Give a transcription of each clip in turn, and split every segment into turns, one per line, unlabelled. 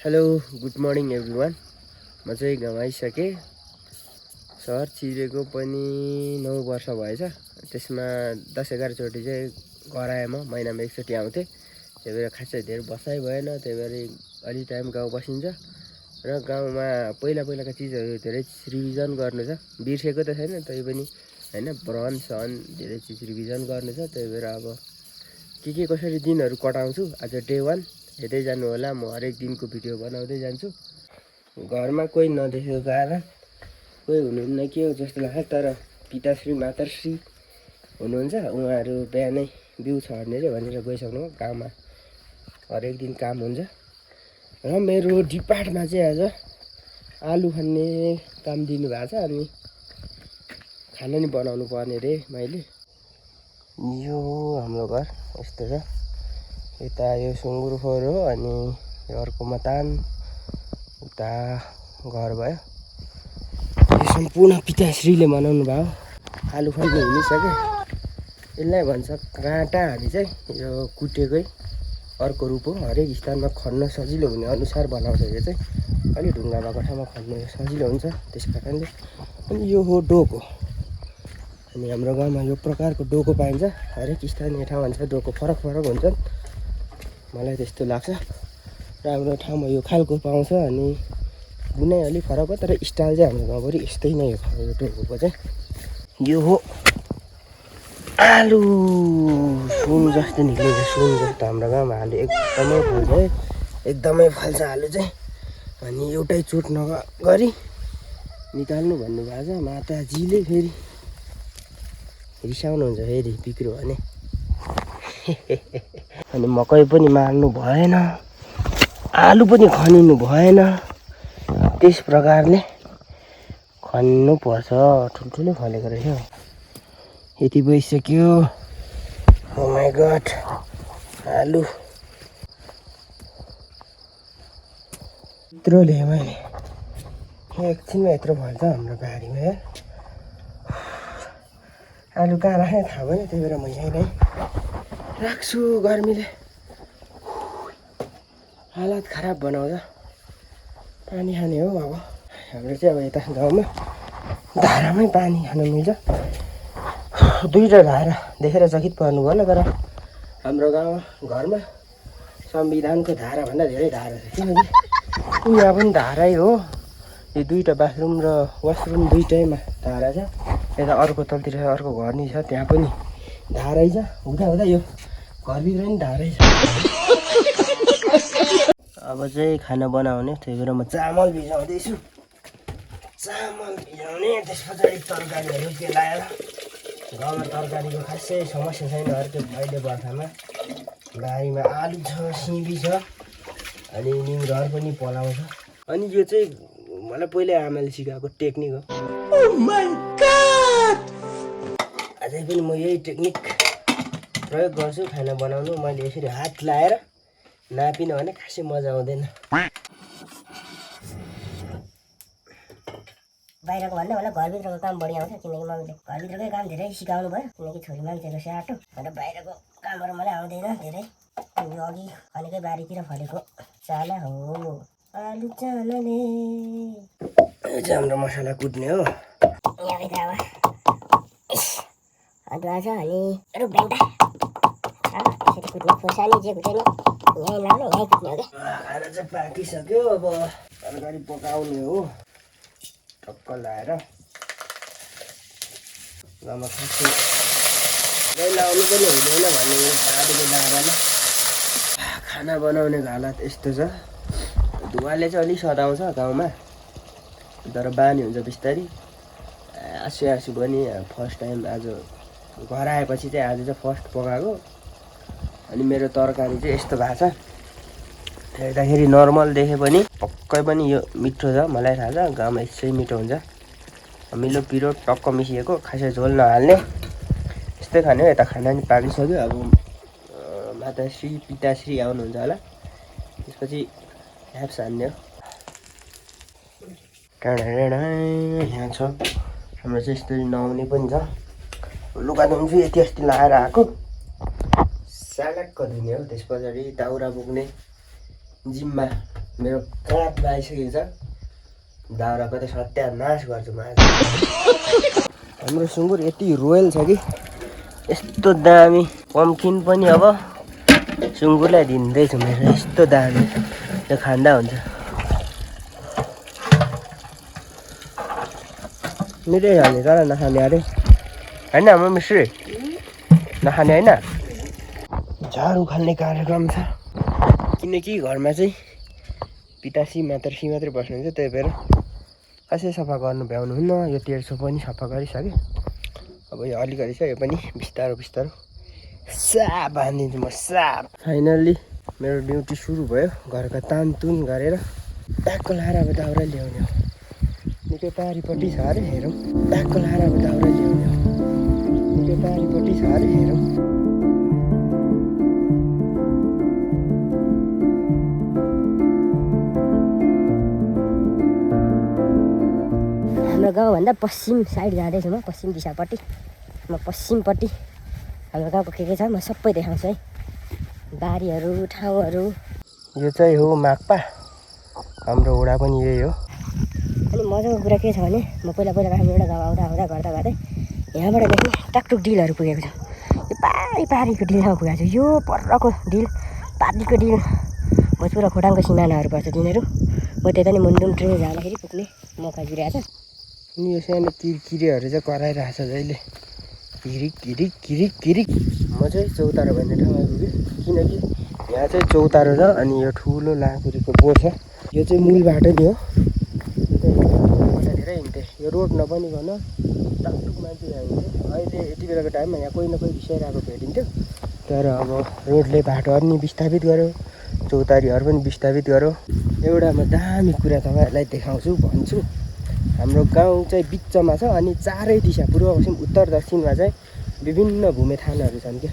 Hello good morning everyone. म चाहिँ गाउँ आइसकेँ। सहर छिरेको पनि 9 वर्ष भएछ। त्यसमा 10-11 चोटि चाहिँ घर आएँ। म महिनामा एकचोटि आउँथेँ। त्यही भएर खासै धेरै बसाइ भएन। त्यही भएर अलि टाइम गाउँ बसिन्छ र गाउँमा पहिलाका चिजहरू धेरै रिभिजन गर्नु छ। बिर्सेको त छैन तै पनि हैन, भ्रमण सहन धेरै चिज रिभिजन गर्नु छ। त्यही भएर अब के कसरी दिनहरू कटाउँछु। आज डे 1 हेर्दै जानु होला। म हरेक दिनको भिडियो बनाउँदै जान्छु। घरमा कोही नदेखेको कारण कोही हुनुहुन्न के हो जस्तो लाग्छ, तर पिताश्री माताश्री हुनुहुन्छ। उहाँहरू बिहानै बिउ छर्ने रे भनेर गइसक्नु। गाउँमा हरेक दिन काम हुन्छ र मेरो डिपार्टमा चाहिँ आज आलु खन्ने काम दिनुभएको छ। अनि खाना नि बनाउनु पर्ने रे मैले। यो हाम्रो घर यस्तो छ। यता यो सुँगुर खोर हो, अनि यो अर्को मतान उता घर भयो। यो सम्पूर्ण पिताश्रीले बनाउनु भयो। आलु खन्ने हुनिसक्यो। यसलाई भन्छ काँटा। हामी चाहिँ यो कुटेकै अर्को रूप हो। हरेक स्थानमा खन्न सजिलो हुने अनुसार बनाउँछ। यो चाहिँ अलिक ढुङ्गा भएको ठाउँमा खन्नु सजिलो हुन्छ, त्यस कारणले। अनि यो हो डोको। अनि हाम्रो गाउँमा यो प्रकारको डोको पाइन्छ। हरेक स्थानीय ठाउँ अनुसार डोको फरक हुन्छ। मलाई त्यस्तो लाग्छ। र हाम्रो ठाउँमा यो खालको पाउँछ। अनि बुनाइ अलिक फरक हो, तर स्टाइल चाहिँ हाम्रो गाउँभरि यस्तै नै हो। यो डोकोको चाहिँ यो हो आलु। सुन जस्तो निक्लिन्छ, सुन जस्तो। हाम्रो गाउँमा आलु एकदमै फल्छ है, एकदमै फल्छ आलु चाहिँ। अनि एउटै चोट नगरी निकाल्नु भन्नुभएको छ माताजीले। फेरि रिसाउनुहुन्छ फेरि बिग्रियो भने। अनि मकै पनि मार्नु भएन, आलु पनि खनिनु भएन। त्यस प्रकारले खन्नु पर्छ। ठुल्ठुलै फलेको रहेछ। यति भइसक्यो। ओ माई गड, आलु यत्रो ल्याएँ मैले। एकछिनमा यत्रो फल्छ हाम्रो बारीमा यार। आलु कहाँ राखेँ थाहा भएन, त्यही भएर म यहीँ नै राख्छु। गर्मीले हालत खराब बनाउँछ। पानी खाने हो अब। हाम्रो चाहिँ अब यता गाउँमा धारामै पानी खानु मिल्छ। 2टा धारा देखेर चकित पर्नु भएन, तर हाम्रो घरमा संविधानको धाराभन्दा धेरै धारा छ। किनकि यहाँ पनि धारै हो। यो 2टा बाथरुम र वासरुम 2टैमा धारा छ। यता अर्को तलतिर अर्को घर नि छ, त्यहाँ पनि धारै छ। हुँदा यो घरभित्र नि धारै छ। अब चाहिँ खाना बनाउने, त्यही भएर म चामल भिजाउँदैछु। चामल भिजाउने, त्यस पछाडि तरकारीहरू केलाएर। गाउँमा तरकारीको खासै समस्या छैन। अर्को अहिले बर्खामा बारीमा आलु छ, सिमी छ, अनि निहुरोहरू पनि पलाउँछ। अनि यो चाहिँ मलाई पहिल्यै आमाले सिकाएको टेक्निक हो। Oh my God! अझै पनि म यही टेक्निक प्रयोग गर्छु खाना बनाउनु। मैले यसरी हात लाएर नापिनँ भने खासै मजा आउँदैन। बाहिरको भन्दा मलाई घरभित्रको काम बढी आउँछ। किनकि मम्मीले घरभित्रकै काम धेरै सिकाउनु भयो। किनकि छोरी मान्छेको स्याहारो अन्त बाहिरको कामहरू मलाई आउँदैन धेरै। यो अघि खनेकै बारीतिर फलेको चाना हो, आलु चानाले। यो चाहिँ हाम्रो मसला कुट्ने हो। यहाँभित्र अब अदुवा छ, अनि रुखभेन्टा यसरी कुट्ने। खोर्सानी जे कुटे नि यहीँ लाउने, यहीँ कुट्ने हो क्या। खाना चाहिँ पाकिसक्यो। अब तरकारी पकाउने हो। टक्क लाएर गाउँमा खासै लाउनु पनि हुँदैन भन्ने बारीको डाँडामा खाना बनाउने हालत यस्तो छ। धुवाले चाहिँ अलिक सताउँछ गाउँमा, तर बानी हुन्छ बिस्तारी। आसु पनि फर्स्ट टाइम आज घर आएपछि चाहिँ आज चाहिँ फर्स्ट पकाएको। अनि मेरो तरकारी चाहिँ यस्तो भएको छ। हेर्दाखेरि नर्मल देखे पनि पक्कै पनि यो मिठो छ। मलाई थाहा छ गाउँमा यसै मिठो हुन्छ। मिलो पिरो टक्क मिसिएको, खासै झोल नहाल्ने, यस्तै खाने हो। यता खाना नि पाकिसक्यो। अब माताश्री पिताश्री आउनुहुन्छ होला, त्यसपछि ह्याप्स हान्ने हो। यहाँ छ हाम्रो चाहिँ यस्तरी नआउने पनि छ। लुगा धुन्छु यति अस्ति लाएर आएको। स्यालक्क धुने हो। त्यस पछाडि दाउरा बोक्ने, जिममा मेरो काँधमा आइसकेको छ। दाउराको त सत्यानाश गर्छु म आज। हाम्रो सुँगुर यति रोयल छ कि यस्तो दामी पम्किन पनि अब सुँगुरलाई दिँदैछु मेरो। यस्तो दामी त्यो खाँदा हुन्छ। मिठै खाने तर नखाने अरे होइन म मिश्री नखाने होइन। झाडु खाल्ने कार्यक्रम छ किनकि घरमा चाहिँ पिताश्री माताश्री मात्रै बस्नुहुन्छ। त्यही भएर कसै सफा गर्नु भ्याउनुहुन्न। यो तेर्सो पनि सफा गरिसकेँ। अब यो अलिकति छ, यो पनि बिस्तारो बिस्तारो साप हानिदिन्छु म साप। फाइनल्ली मेरो ड्युटी सुरु भयो। घरका तानतुन गरेर ट्याक्क लाएर अब दाउरा ल्याउने हो। निकै पारिपट्टि छ अरे हेरौँ। ट्याक्क लाएर अब दाउरा ल्याउने हो। निकै पारिपट्टि छ अरे हेरौँ।
हाम्रो गाउँभन्दा पश्चिम साइड जाँदैछु म। पश्चिम दिशापट्टि म पश्चिमपट्टि हाम्रो गाउँको के छ म सबै देखाउँछु है। बारीहरू ठाउँहरू।
यो चाहिँ हो माक्पा। हाम्रो वडा पनि यही हो।
अनि मजाको कुरा के छ भने म पहिला हाम्रो एउटा गाउँ आउँदा आउँदा गर्दा गर्दै यहाँबाट देख्ने टाकटुक डिलहरू पुगेको छ। यो पारीको डिलसम्म पुगेको छ। यो परको डिल पारीको डिल भोजपुर र खोटाङको सिमानाहरू पर्छ तिनीहरू। म त्यता नि मुन्डुम ट्रेन जाँदाखेरि पुग्ने मौका दिइरहेछ।
अनि यो सानो किरकिरेहरू चाहिँ कराइरहेछ जहिले किरिक किरिक किरिक किरिक। म चाहिँ चौतारो भन्ने ठाउँमा पुगेँ किनकि यहाँ चाहिँ चौतारो छ अनि यो ठुलो लाँकुरीको बोर्ड छ। यो चाहिँ मूल बाटो नि हो। धेरै हिँड्थेँ यो रोड नबनिकन टाकटुक मान्छे यहाँ हिँड्थ्यो। अहिले यति बेलाको टाइममा यहाँ कोही न कोही बिसाइरहेको भेटिन्थ्यो। तर अब रोडले बाटोहरू नि विस्थापित गर्यो, चौतारीहरू पनि विस्थापित गर्यो। एउटा म दामी कुरा तपाईँहरूलाई देखाउँछु भन्छु। हाम्रो गाउँ चाहिँ बिचमा छ अनि चारै दिशा पूर्व पश्चिम उत्तर दक्षिणमा चाहिँ विभिन्न भूमिथानहरू छन् क्या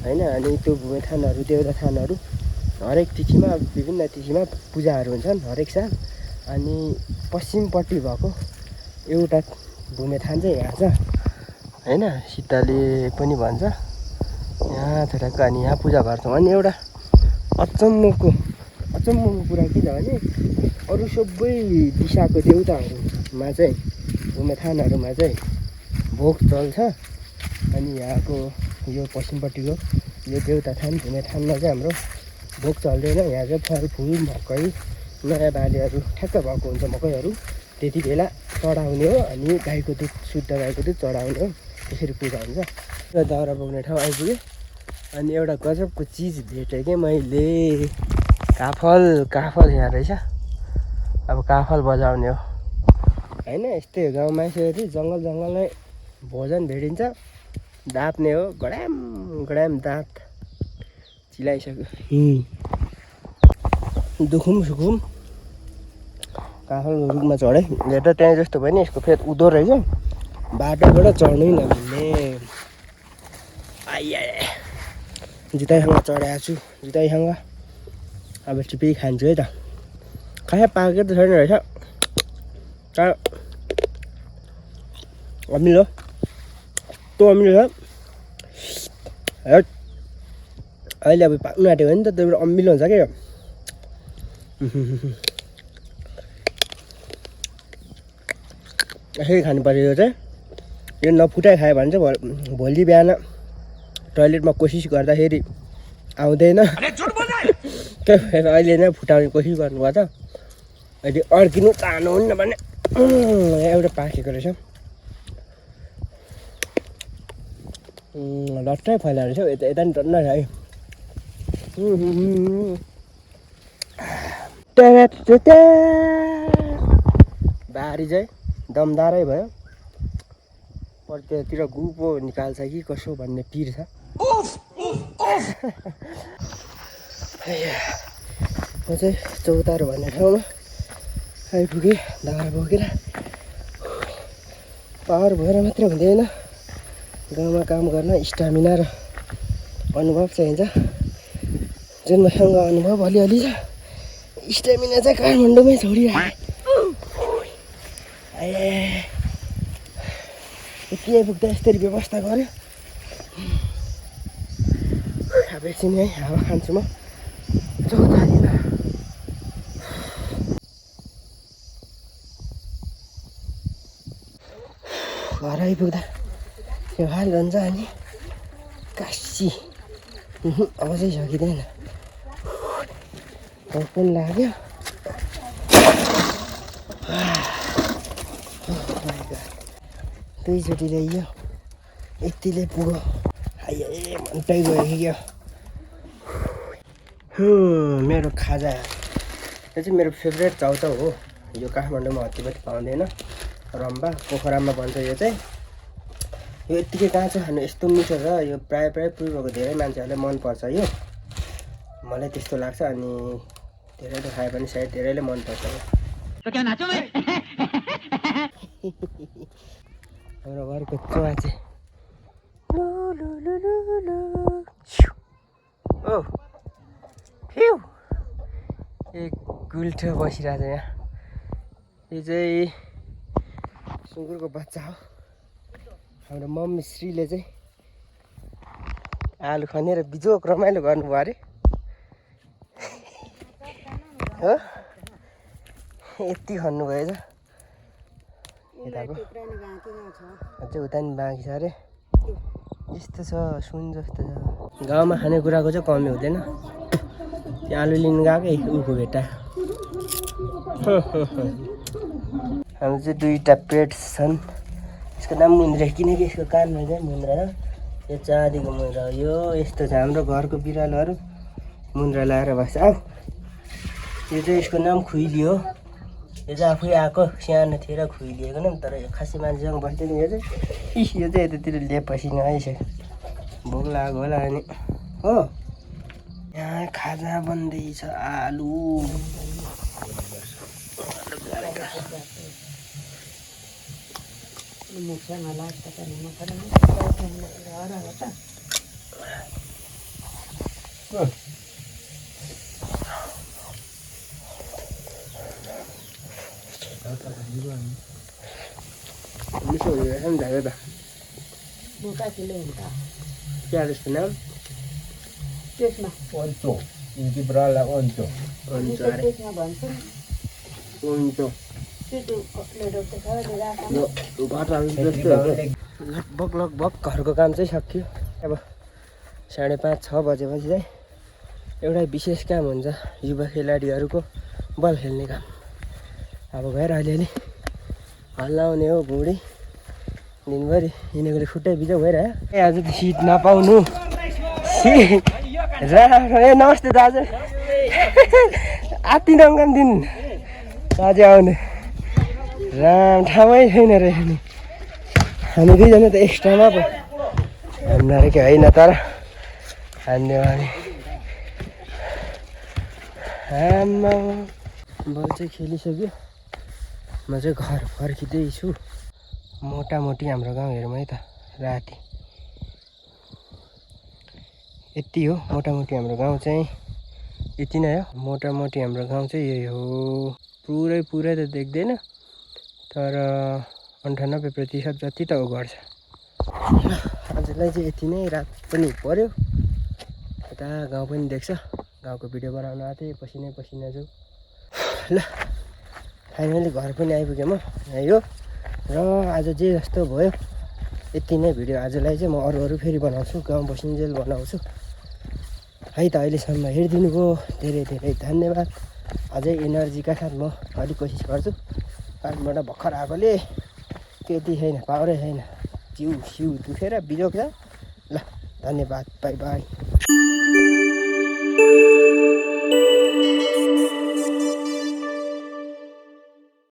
होइन। अनि त्यो भूमिथानहरू देवताथानहरू हरेक तिथिमा विभिन्न तिथिमा पूजाहरू हुन्छन् हरेक साल। अनि पश्चिमपट्टि भएको एउटा भूमिथान चाहिँ यहाँ छ होइन। सीताले पनि भन्छ यहाँ ठट्याक्क अनि यहाँ पूजा गर्छौँ। अनि एउटा अचम्मको कुरा के छ भने अरू सबै दिशाको देउताहरूमा चाहिँ भूमिथानहरूमा चाहिँ भोग चल्छ। अनि यहाँको यो पश्चिमपट्टिको यो देउताथान भूमिथानमा चाहिँ हाम्रो भोग चल्दैन। यहाँ चाहिँ फलफुल मकै नयाँ बालीहरू ठ्याक्क भएको हुन्छ मकैहरू त्यति बेला चढाउने हो। अनि गाईको दुध शुद्ध गाईको दुध चढाउने हो। त्यसरी पूजा हुन्छ। र दाउरा बोक्ने ठाउँ आइपुगेँ। अनि एउटा गजबको चिज भेटेँ कि मैले काफल यहाँ रहेछ। अब काफल बजाउने हो होइन। यस्तै हो गाउँमा आइसकेपछि जङ्गलमै भोजन भेटिन्छ। दाप्ने हो गडाम दाँत चिलाइसक्यो। दुखुम सुखुम काफलको रुखमा चढेँ। हेर्दा त्यहाँ जस्तो भयो नि यसको फेद उदो रहेछ। बाटोबाट चढ्नै नमिल्ने। आइया जुत्तासँग चढाएको छु जुत्तासँग। अब टिपी खान्छु है त। खासै पाकेको त छैन रहेछ तर अमिलो त्यो अमिलो छ। अहिले अब पाक्नु आँट्यो भने त त्यही भएर अमिलो हुन्छ क्या। यसरी खानुपर्छ यो चाहिँ। यो नफुटाइ खायो भने चाहिँ भोलि बिहान टोइलेटमा कोसिस गर्दाखेरि आउँदैन। त्यही भएर अहिले नै फुटाउने कोसिस गर्नुपर्छ। यदि अड्किनु चाहनुहुन्न भने एउटा पाकेको रहेछ लट्टै फैलाएको रहेछ। यता नि टन्न छ है। बारी चाहिँ दमदारै भयो। पर त्यतिर गुपो निकाल्छ कि कसो भन्ने पिर छ। म चाहिँ चौतारो भन्ने ठाउँमा आइपुगेँ। दाउरा बोकेर पावर भएर मात्रै हुँदैन। गाउँमा काम गर्न स्टामिना र अनुभव चाहिन्छ। जुन मसँग अनुभव अलिअलि छ स्टामिना चाहिँ काठमाडौँमै छोडिराखेँ। यति आइपुग्दा यस्तरी व्यवस्था गऱ्यो। अब एकछिन है हावा खान्छु म चौतारीमा। घर आइपुग्दा यो हाल हुन्छ अनि कासी अब चाहिँ सकिँदैन पनि लाग्यो दुईचोटि ल्याइयो यतिले पुग्यो आइए मन्टै गयो कि क्या मेरो खाजा यो चाहिँ मेरो फेभरेट चाउचाउ हो यो काठमाडौँमा हत्तीपत्ती पाउँदैन रम्बा पोखरामा बन्छ यो चाहिँ यो यत्तिकै काँचो खानु यस्तो मिठो छ यो प्रायः पूर्वको धेरै मान्छेहरूलाई मनपर्छ यो मलाई त्यस्तो लाग्छ अनि धेरैले खाए पनि सायद धेरैले मनपर्छ हाम्रो घरको चुवा चाहिँ ओ फ्यु एक गुल्ठो बसिरहेको छ यहाँ यो चाहिँ सुँगुरको बच्चा हो हाम्रो मम्मी श्रीले चाहिँ आलु खनेर बिजोक रमाइलो गर्नुभयो अरे हो यति खन्नुभएछ यताको अझै उता नि बाँकी छ अरे यस्तो छ सुन जस्तो छ गाउँमा खानेकुराको चाहिँ कमी हुँदैन त्यो आलु लिनु गएकै उखु भेट्टा हाम्रो चाहिँ दुईवटा पेट्स छन् यसको नाम मुन्द्रे किनकि यसको कानमा चाहिँ मुन्द्रा र यो चाँदीको मुन्द्रा हो यो यस्तो छ हाम्रो घरको बिरालोहरू मुन्द्रा लगाएर बस्छ आऊ यो चाहिँ यसको नाम खुइली हो यो चाहिँ आफै आएको सानो थियो र खुइलिएको न तर यो खासै मान्छेसँग बस्थ्यो नि यो चाहिँ यो चाहिँ यतातिर लिएपछि नै आइसक्यो भोक लागेको होला अनि हो यहाँ खाजा बन्दैछ आलु मिसो हुँदैछ नि धागो त क्या जस्तो नाम
त्यसमा
Onco, ini berala onco.
हुन्छ अरे
त्यसमा भन्छ
हुन्छ
त्यो लेडोको छ राख्नु
यो घरहरू जस्तो लगभग घरको काम चाहिँ सकियो अब 5:30-6 बजेपछि चाहिँ एउटा विशेष काम हुन्छ युवा खेलाडीहरूको बल खेल्ने काम अब गएर अलिअलि हल्लाउने हो भुँडी दिनभरि हिँडेकोले खुट्टै बिजो भइरह्यो ए आज त सिट नपाउनु ए नमस्ते दाजु आत्ति नङ्गम दिन दाजु आउने राम ठाउँमै छैन रहेछ नि हामी दुईजना त एक्स्ट्रामा पो हान्नु रहेको होइन तर हान्यो भने आमा बल चाहिँ खेलिसक्यो म चाहिँ घर फर्किँदैछु मोटामोटी हाम्रो गाउँ हेरौँ है त राति यति हो मोटामोटी हाम्रो गाउँ चाहिँ यति नै हो मोटामोटी हाम्रो गाउँ चाहिँ यही हो पुरै त देख्दैन तर 98% जति त हो गर्छ आजलाई चाहिँ यति नै रात पनि पर्यो यता गाउँ पनि देख्छ गाउँको भिडियो बनाउन आएको थिएँ पसिना छु ल फाइनली घर पनि आइपुगेँ म यो र आज जे जस्तो भयो यति नै भिडियो आजलाई चाहिँ म अरू फेरि बनाउँछु गाउँ बसिन्जेल बनाउँछु है त अहिलेसम्म हेरिदिनुको धेरै धेरै धन्यवाद अझै एनर्जीका साथ म अलिक कोसिस गर्छु काठबाट भर्खर आएकोले त्यति छैन पावरै छैन जिउ दुखेर बिजोग छ ल धन्यवाद बाई बाई